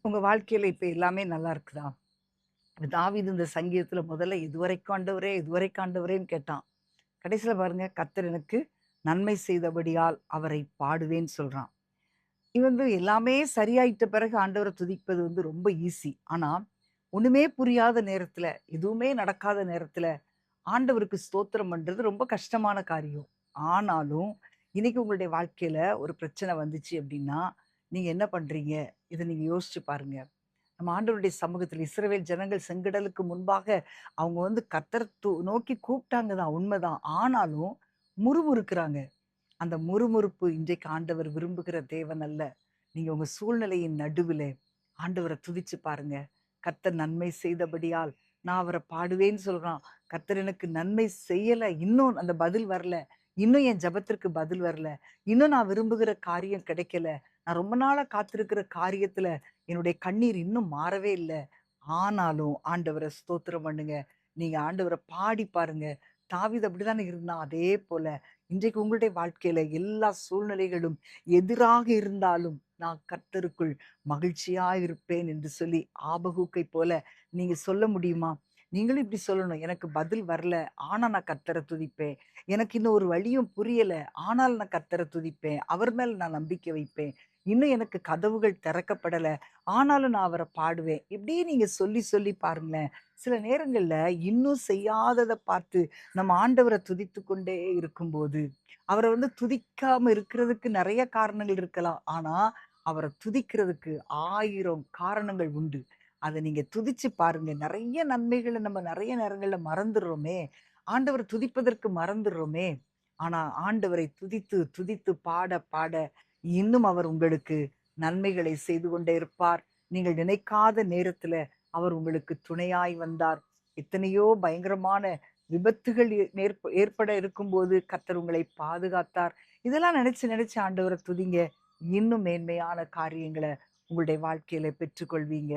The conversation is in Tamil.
உங்க வாழ்க்கையில இப்ப எல்லாமே நல்லா இருக்குதா? தாவீது இந்த சங்கீதத்துல முதல்ல "இதுவரைக்கும் ஆண்டவரே, இதுவரைக்கும் ஆண்டவரேன்னு" கேட்டான். கடைசியில பாருங்க, "கர்த்தர் எனக்கு நன்மை செய்தபடியால் அவரை பாடுவேன்னு" சொல்றான். இவன் வந்து எல்லாமே சரியாயிட்ட பிறகு ஆண்டவர துதிப்பது வந்து ரொம்ப ஈஸி. ஆனா, ஒண்ணுமே புரியாத நேரத்துல, எதுவுமே நடக்காத நேரத்துல, ஆண்டவருக்கு ஸ்தோத்திரம் பண்றது ரொம்ப கஷ்டமான காரியம். ஆனாலும், இன்னைக்கு உங்களுடைய வாழ்க்கையில ஒரு பிரச்சனை வந்துச்சு அப்டின்னா, நீங்க என்ன பண்றீங்க? இத நீங்க யோசிச்சு பாருங்க. நம்ம ஆண்டவருடைய சமூகத்தில் இஸ்ரவேல் ஜனங்கள் செங்கடலுக்கு முன்பாக அவங்க வந்து கர்த்தர் நோக்கி கூப்பிட்டாங்க தான், உண்மைதான். ஆனாலும் முறுமுறுக்கிறாங்க. அந்த முறுமுறுப்பு இன்றைக்கு ஆண்டவர் விரும்புகிற தேவன் அல்ல. நீங்க உங்க சூழ்நிலையின் நடுவிலே ஆண்டவர துதிச்சு பாருங்க. கர்த்தர் நன்மை செய்தபடியால் நான் அவர பாடுவேன்னு சொல்றான். கர்த்தர் எனக்கு நன்மை செய்யல. இன்னும் அந்த பதில் வரல. இன்னும் என் ஜெபத்திற்கு பதில் வரல. இன்னும் நான் விரும்புகிற காரியம் கிடைக்கல. நான் ரொம்ப நாளா காத்திருக்கிற காரியத்துல என்னுடைய கண்ணீர் இன்னும் மாறவே இல்ல. ஆனாலும் ஆண்டவர ஸ்தோத்திரம் பண்ணுங்க. நீங்க ஆண்டவர பாடி பாருங்க. தாவீது அப்படித்தானே இருந்தான். அதே போல இன்றைக்கு உங்களுடைய வாழ்க்கையில எல்லா சூழ்நிலைகளும் எதிராக இருந்தாலும், நான் கர்த்தருக்குள் மகிழ்ச்சியா இருப்பேன் என்று சொல்லி ஆபகூக்கைப் போல நீங்க சொல்ல முடியுமா? நீங்களும் இப்படி சொல்லணும். எனக்கு பதில் வரல. ஆனா நான் கர்த்தர துதிப்பேன். எனக்கு இன்னும் ஒரு வழியும் புரியல. ஆனால் நான் கர்த்தர துதிப்பேன். அவர் மேல நான் நம்பிக்கை வைப்பேன். இன்னும் எனக்கு கதவுகள் திறக்கப்படல. ஆனாலும் நான் அவர பாடுவேன். இப்படியே நீங்க சொல்லி சொல்லி பாருங்களேன். சில நேரங்கள்ல இன்னும் செய்யாதத பார்த்து நம்ம ஆண்டவர துதித்துக் கொண்டே இருக்கும்போது, அவர வந்து துதிக்காம இருக்கிறதுக்கு நெறைய காரணங்கள் இருக்கலாம். ஆனா, அவர துதிக்கிறதுக்கு 1000 காரணங்கள் உண்டு. அத நீங்க துதிச்சு பாருங்க. நெறைய நன்மைகள நம்ம நெறைய நேரங்கள்ல மறந்துர்றோமே! ஆண்டவர துதிப்பதற்கு மறந்துர்றோமே! ஆனா, ஆண்டவரை துதித்து, துதித்து பாட, பாட இன்னும் அவர் உங்களுக்கு நன்மைகளை செய்து கொண்டே இருப்பார். நீங்கள் நினைக்காத நேரத்துல அவர் உங்களுக்கு துணையாய் வந்தார். எத்தனையோ பயங்கரமான விபத்துகள் ஏற்பட இருக்கும்போது கர்த்தர் உங்களை பாதுகாத்தார். இதெல்லாம் நினைச்சு நினைச்சு ஆண்டவர துதிங்க. இன்னும் மேன்மையான காரியங்கள உங்களுடைய வாழ்க்கையில பெற்றுக்கொள்வீங்க.